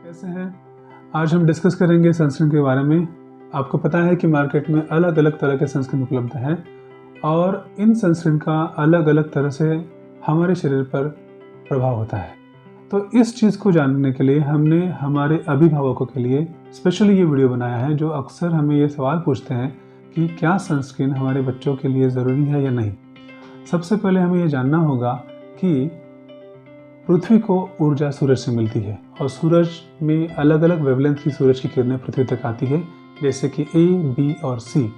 कैसे हैं? आज हम डिस्कस करेंगे सनस्क्रीन के बारे में। आपको पता है कि मार्केट में अलग अलग तरह के सनस्क्रीन उपलब्ध हैं और इन सनस्क्रीन का अलग अलग तरह से हमारे शरीर पर प्रभाव होता है। तो इस चीज़ को जानने के लिए हमने हमारे अभिभावकों के लिए स्पेशली ये वीडियो बनाया है, जो अक्सर हमें ये सवाल पूछते हैं कि क्या सनस्क्रीन हमारे बच्चों के लिए ज़रूरी है या नहीं। सबसे पहले हमें ये जानना होगा कि पृथ्वी को ऊर्जा सूरज से मिलती है और सूरज में अलग अलग वेवलेंथ की सूरज की किरणें पृथ्वी तक आती है, जैसे कि ए, बी और सी।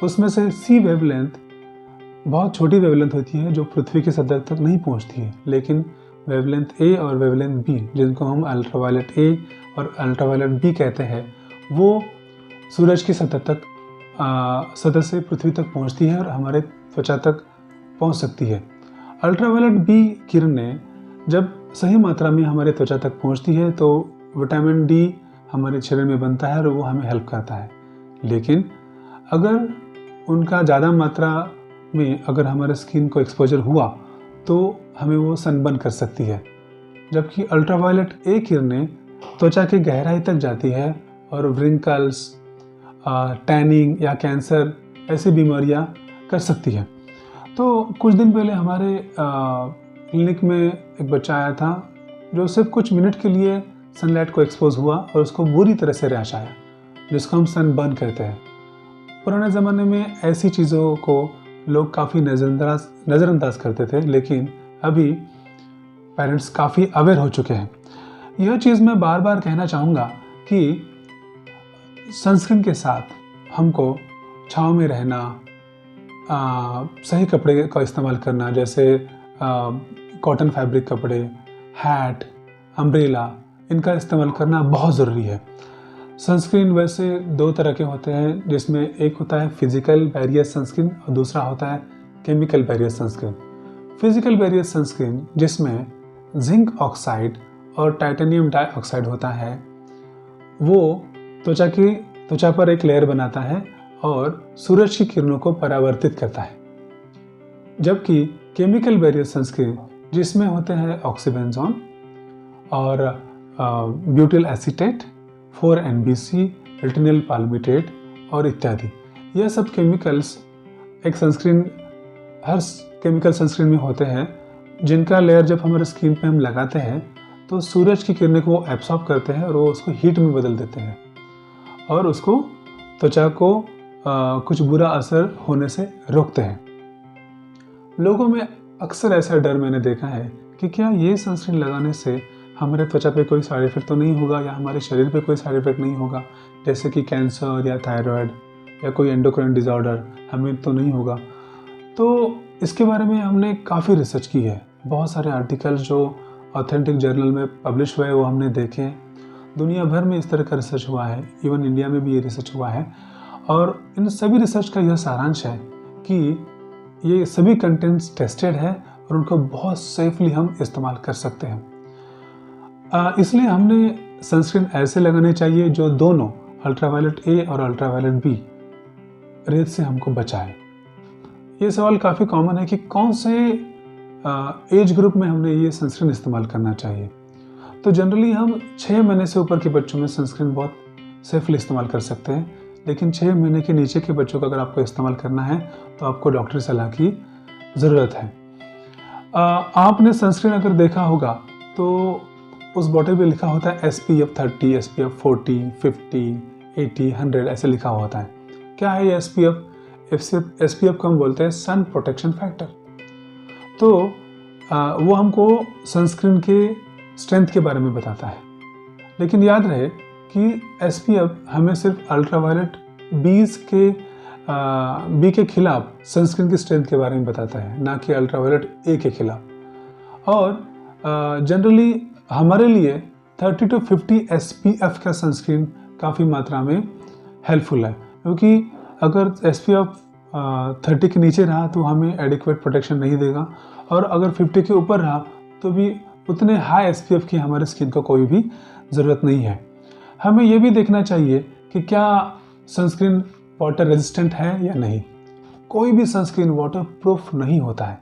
उसमें से सी वेवलेंथ बहुत छोटी वेवलेंथ होती है जो पृथ्वी की सतह तक नहीं पहुंचती है, लेकिन वेवलेंथ ए और वेवलेंथ बी, जिनको हम अल्ट्रावायलेट ए और अल्ट्रावायलेट बी कहते हैं, वो सूरज की सतह से पृथ्वी तक पहुंचती है और हमारे त्वचा तक पहुंच सकती है। अल्ट्रावायलेट बी किरणें जब सही मात्रा में हमारे त्वचा तक पहुंचती है तो विटामिन डी हमारे शरीर में बनता है और वो हमें हेल्प करता है। लेकिन अगर उनका ज़्यादा मात्रा में अगर हमारे स्किन को एक्सपोजर हुआ तो हमें वो सनबर्न कर सकती है। जबकि अल्ट्रावायलेट ए किरणें त्वचा की गहराई तक जाती है और व्रिंकल्स, टैनिंग या कैंसर ऐसी बीमारियां कर सकती है। तो कुछ दिन पहले हमारे क्लिनिक में एक बच्चा आया था जो सिर्फ कुछ मिनट के लिए सनलाइट को एक्सपोज हुआ और उसको बुरी तरह से रैश आया, जिसको हम सनबर्न कहते हैं। पुराने ज़माने में ऐसी चीज़ों को लोग काफ़ी नज़रअंदाज करते थे, लेकिन अभी पेरेंट्स काफ़ी अवेयर हो चुके हैं। यह चीज़ मैं बार बार कहना चाहूँगा कि सनस्क्रीन के साथ हमको छाँव में रहना, सही कपड़े का इस्तेमाल करना, जैसे कॉटन फैब्रिक कपड़े, हैट, अम्ब्रेला, इनका इस्तेमाल करना बहुत ज़रूरी है। सनस्क्रीन वैसे दो तरह के होते हैं, जिसमें एक होता है फिजिकल बैरियर सनस्क्रीन और दूसरा होता है chemical barrier sunscreen. Physical barrier sunscreen जिसमें जिंक ऑक्साइड और टाइटेनियम डाइऑक्साइड होता है, वो त्वचा पर एक लेयर बनाता है और सूरज की किरणों को परावर्तित करता है। जबकि केमिकल बैरियर सनस्क्रीन जिसमें होते हैं ऑक्सीबेंजोन और ब्यूटिल एसीटेट, 4-NBC, रेटिनिल पाल्मिटेट और इत्यादि, यह सब केमिकल्स हर केमिकल सनस्क्रीन में होते हैं, जिनका लेयर जब हमारे स्किन पे हम लगाते हैं तो सूरज की किरणें को वो एब्सॉर्ब करते हैं और वो उसको हीट में बदल देते हैं और उसको त्वचा को कुछ बुरा असर होने से रोकते हैं। लोगों में अक्सर ऐसा डर मैंने देखा है कि क्या ये सनस्क्रीन लगाने से हमारे त्वचा पे कोई साइड इफेक्ट तो नहीं होगा या हमारे शरीर पे कोई साइड इफेक्ट नहीं होगा, जैसे कि कैंसर या थायराइड या कोई एंडोक्राइन डिसऑर्डर हमें तो नहीं होगा। तो इसके बारे में हमने काफ़ी रिसर्च की है। बहुत सारे आर्टिकल्स जो ऑथेंटिक जर्नल में पब्लिश हुए वो हमने देखे। दुनिया भर में इस तरह का रिसर्च हुआ है, इवन इंडिया में भी ये रिसर्च हुआ है। और इन सभी रिसर्च का यह सारांश है कि ये सभी कंटेंट्स टेस्टेड है और उनको बहुत सेफली हम इस्तेमाल कर सकते हैं। इसलिए हमने सनस्क्रीन ऐसे लगाने चाहिए जो दोनों अल्ट्रावायलेट ए और अल्ट्रावायलेट बी रेज से हमको बचाए। ये सवाल काफ़ी कॉमन है कि कौन से एज ग्रुप में हमने ये सनस्क्रीन इस्तेमाल करना चाहिए। तो जनरली हम 6 महीने से ऊपर के बच्चों में सनस्क्रीन बहुत सेफली इस्तेमाल कर सकते हैं, लेकिन 6 महीने के नीचे के बच्चों का अगर आपको इस्तेमाल करना है तो आपको डॉक्टरी सलाह की ज़रूरत है। आपने सनस्क्रीन अगर देखा होगा तो उस बॉटल पे लिखा होता है SPF 30, SPF 40, 50, 80, 100 ऐसे लिखा होता है। क्या है ये SPF को हम बोलते हैं सन प्रोटेक्शन फैक्टर। तो वो हमको सनस्क्रीन के स्ट्रेंथ के बारे में बताता है। लेकिन याद रहे कि SPF हमें सिर्फ अल्ट्रावायलेट बी के खिलाफ सनस्क्रीन की स्ट्रेंथ के बारे में बताता है, ना कि अल्ट्रावायलेट ए के खिलाफ। और जनरली हमारे लिए 30 to 50 SPF का सनस्क्रीन काफ़ी मात्रा में हेल्पफुल है, क्योंकि अगर SPF 30 के नीचे रहा तो हमें एडिक्वेट प्रोटेक्शन नहीं देगा, और अगर 50 के ऊपर रहा तो भी उतने हाई SPF की हमारे स्किन को कोई भी ज़रूरत नहीं है। हमें ये भी देखना चाहिए कि क्या सनस्क्रीन वाटर रेजिस्टेंट है या नहीं। कोई भी सनस्क्रीन वाटर प्रूफ नहीं होता है।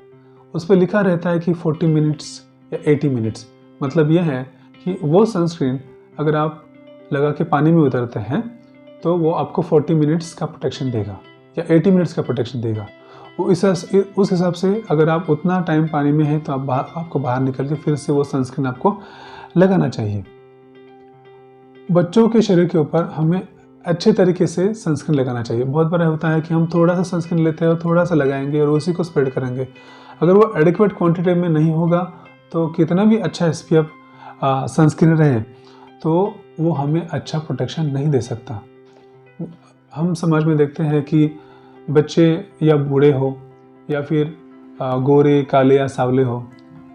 उस पर लिखा रहता है कि 40 मिनट्स या 80 मिनट्स। मतलब यह है कि वो सनस्क्रीन अगर आप लगा के पानी में उतरते हैं तो वो आपको 40 मिनट्स का प्रोटेक्शन देगा या 80 मिनट्स का प्रोटेक्शन देगा। वो उस हिसाब से अगर आप उतना टाइम पानी में हैं तो आपको बाहर निकल के फिर से वो सनस्क्रीन आपको लगाना चाहिए। बच्चों के शरीर के ऊपर हमें अच्छे तरीके से सनस्क्रीन लगाना चाहिए। बहुत बार होता है कि हम थोड़ा सा सनस्क्रीन लेते हैं और थोड़ा सा लगाएंगे और उसी को स्प्रेड करेंगे। अगर वो एडिक्वेट क्वांटिटी में नहीं होगा तो कितना भी अच्छा SPF सनस्क्रीन रहे तो वो हमें अच्छा प्रोटेक्शन नहीं दे सकता। हम समाज में देखते हैं कि बच्चे या बूढ़े हो या फिर गोरे काले या सावले हो,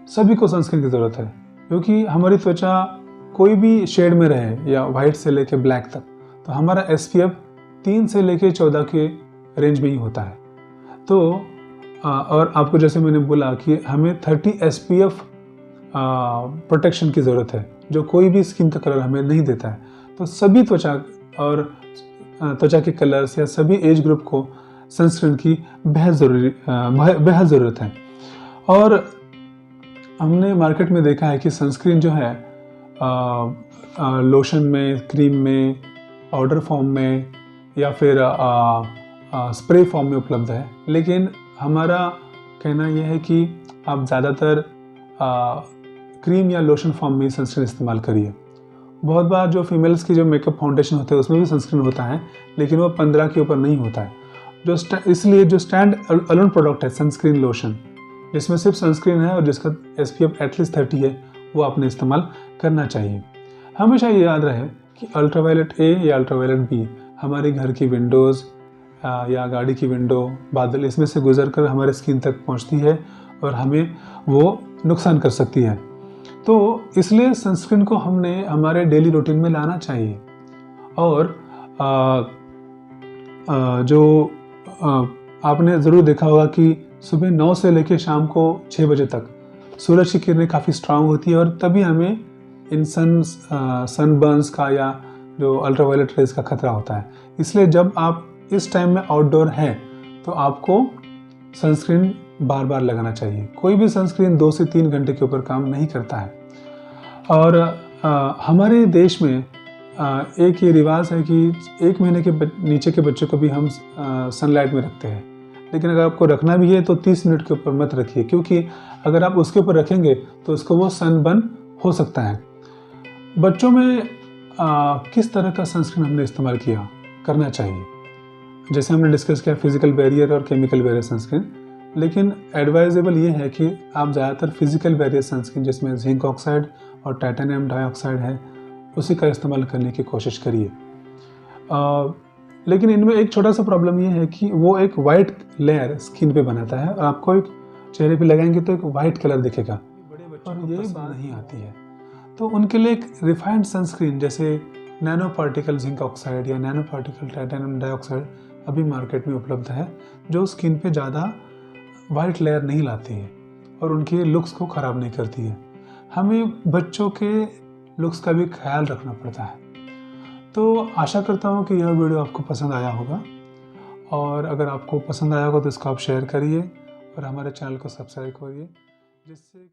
सभी को सनस्क्रीन की ज़रूरत है, क्योंकि हमारी त्वचा कोई भी शेड में रहे या वाइट से लेके ब्लैक तक, तो हमारा SPF 3 से लेके 14 के रेंज में ही होता है। तो और आपको जैसे मैंने बोला कि हमें 30 SPF प्रोटेक्शन की ज़रूरत है, जो कोई भी स्किन का कलर हमें नहीं देता है। तो सभी त्वचा और त्वचा के कलर्स या सभी एज ग्रुप को सनस्क्रीन की बेहद ज़रूरत है। और हमने मार्केट में देखा है कि सनस्क्रीन जो है लोशन में, क्रीम में, पाउडर फॉर्म में या फिर स्प्रे फॉर्म में उपलब्ध है, लेकिन हमारा कहना यह है कि आप ज़्यादातर क्रीम या लोशन फॉर्म में सनस्क्रीन इस्तेमाल करिए। बहुत बार जो फीमेल्स की जो मेकअप फाउंडेशन होते हैं उसमें भी सनस्क्रीन होता है, लेकिन वो 15 के ऊपर नहीं होता है। इसलिए जो स्टैंड अलोन प्रोडक्ट है सनस्क्रीन लोशन, जिसमें सिर्फ सनस्क्रीन है और जिसका SPF एटलीस्ट 30 है, वो आपने इस्तेमाल करना चाहिए। हमेशा ये याद रहे कि अल्ट्रावायलेट A या अल्ट्रावायलेट B हमारे घर की विंडोज़ या गाड़ी की विंडो, बादल, इसमें से गुजरकर हमारे स्किन तक पहुंचती है और हमें वो नुकसान कर सकती है। तो इसलिए सनस्क्रीन को हमने हमारे डेली रूटीन में लाना चाहिए। और आपने ज़रूर देखा होगा कि सुबह 9 से लेकर शाम को 6 बजे तक सूरज की किरणें काफ़ी स्ट्रांग होती है और तभी हमें इन सनबर्न्स का या जो अल्ट्रावायलेट रेज का खतरा होता है। इसलिए जब आप इस टाइम में आउटडोर हैं तो आपको सनस्क्रीन बार बार लगाना चाहिए। कोई भी सनस्क्रीन 2 से 3 घंटे के ऊपर काम नहीं करता है। और हमारे देश में एक ये रिवाज है कि 1 महीने के नीचे के बच्चों को भी हम सनलाइट में रखते हैं, लेकिन अगर आपको रखना भी है तो 30 मिनट के ऊपर मत रखिए, क्योंकि अगर आप उसके ऊपर रखेंगे तो उसको वो सनबर्न हो सकता है। बच्चों में किस तरह का सनस्क्रीन हमने इस्तेमाल करना चाहिए, जैसे हमने डिस्कस किया फिजिकल बैरियर और केमिकल बैरियर सनस्क्रीन, लेकिन एडवाइजेबल ये है कि आप ज़्यादातर फिजिकल बैरियर सनस्क्रीन जिसमें जिंक ऑक्साइड और टाइटेनियम डाइऑक्साइड है उसी का इस्तेमाल करने की कोशिश करिए। लेकिन इनमें एक छोटा सा प्रॉब्लम ये है कि वो एक वाइट लेयर स्किन पे बनाता है और आपको एक चेहरे पे लगाएंगे तो एक वाइट कलर दिखेगा और ये नहीं आती है। तो उनके लिए एक रिफाइंड सनस्क्रीन जैसे नैनो पार्टिकल जिंक ऑक्साइड या नैनो पार्टिकल टाइटेनियम डाइऑक्साइड अभी मार्केट में उपलब्ध है, जो स्किन पे ज़्यादा वाइट लेयर नहीं लाती है और उनके लुक्स को ख़राब नहीं करती है। हमें बच्चों के लुक्स का भी ख्याल रखना पड़ता है। तो आशा करता हूँ कि यह वीडियो आपको पसंद आया होगा, और अगर आपको पसंद आया होगा तो इसको आप शेयर करिए और हमारे चैनल को सब्सक्राइब करिए, जिससे